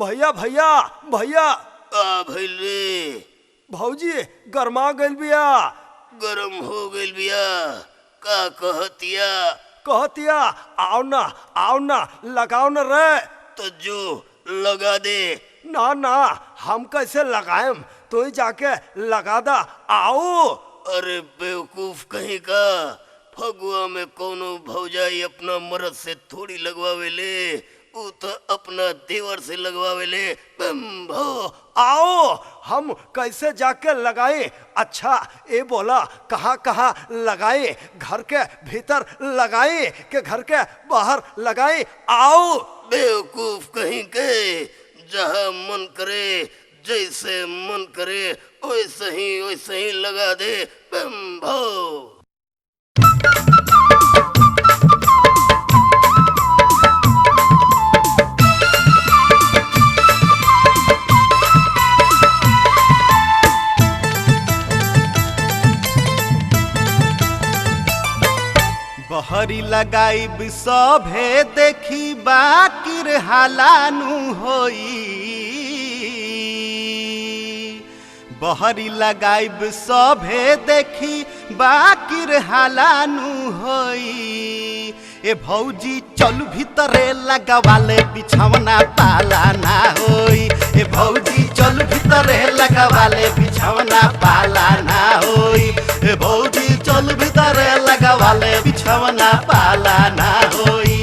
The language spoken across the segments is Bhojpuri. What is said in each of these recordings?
भैया भैया भैया। का भइल रे? भौजी गरमा गइल बिया। गरम हो गइल बिया? का कहतिया? कहतिया आओ ना लगाओ न रे। तो जो लगा दे। ना ना हम कैसे लगाएम, तो ही जाके लगा दा। आओ। अरे बेवकूफ कहीं का, फगुआ में कोनो भौजाई अपना मर्द से थोड़ी लगवावे ले, वो तो अपना देवर से लगवावे ले। भो आओ हम कैसे जाके लगाए। अच्छा ये बोला कहाँ कहाँ लगाए, घर के भीतर लगाए कि घर के बाहर लगाए। आओ। बेवकूफ कहीं के, जहाँ मन करे जैसे मन करे वैसे ही लगा दे। भो बहरी लगाइब सभे देखी बाकिर हालानु होई। बहरी लगाइब सभे देखी बाकिर हालानु होई। ए भौजी चल भीतरे लगवाले बिछौना पाला ना होई। ए भौजी चल भीतरे लगवाले बिछौना पाला ना होई। ए भौजी चल भीतरे लगवाले बिछौना पाला ना होई।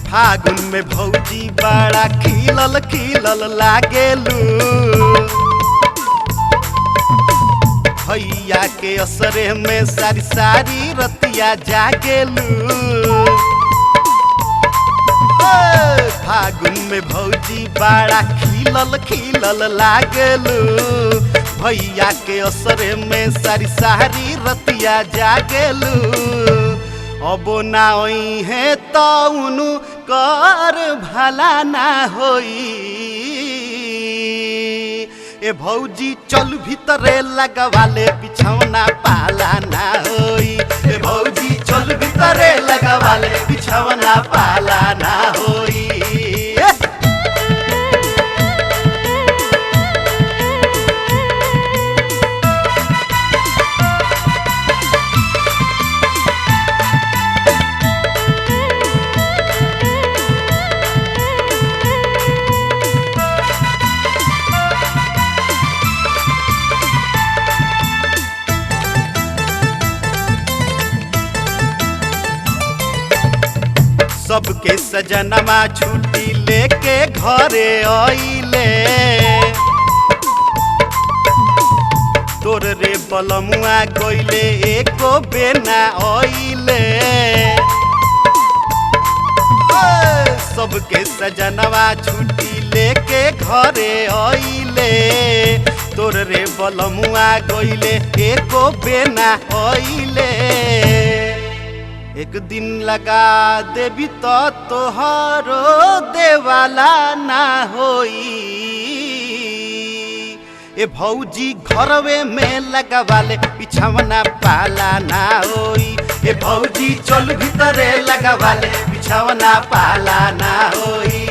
फागुन में भौजी बड़ा खिलल खिलल लागेलू। भैया के असरे में सारी सारी रतिया जागेलू। फागुन में भौजी बड़ा खिलल खिलल लागेलू। भैया के असरे में सारी सारी रतिया जागेलू। अब ना होई है तो उनु कर भला ना होई। ए भौजी चल भीतरे लगवाले बिछौना पाला ना होई। ए भौजी चल भीतरे लगवाले बिछौना पाला ना होई। सबके सजनमा छुट्टी लेके घरे आइले। तोर रे बलमुआ गइले एको बेना आइले। सबके सजनवा छुट्टी लेके घरे आइले। तोर रे बलमुआ गइले एको बेना आइले। एक दिन लगा देवी तो तोहरो देवाला ना होई। ए भौजी घरवे में लगवाले बिछौना पाला ना होई। ए भौजी चल भीतरे लगवाले बिछौना पाला ना होई।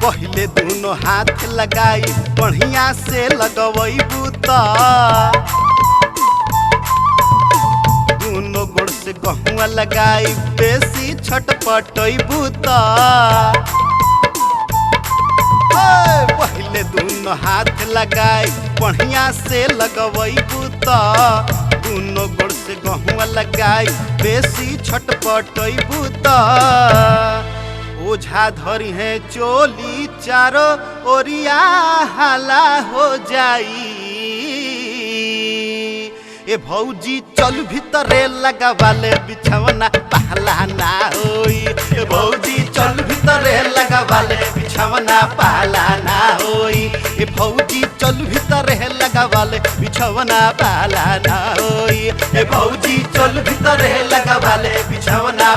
पहले दोनों हाथ लगाई बढ़िया से लगवैबू त दोनों गोड़ से गहुआ लगाई बेसी छटपटैबू त। पहले दोनों हाथ लगाई बढ़िया से लगवैबू त दोनों गोड़ से गहुआ लगाई बेसी छटपटैबू त। ओझा धरी है चोली चारो ओरिया हाला हो जाई। ए भौजी चल भीतरे लगावाले बिछवना पहला ना होई। ए भौजी चल भीतरे लगावाले बिछवना पहला ना होई। ए भौजी चल भीतरे लगावाले बिछवना पहला ना होई। ए भौजी चल भीतरे लगावाले बिछवना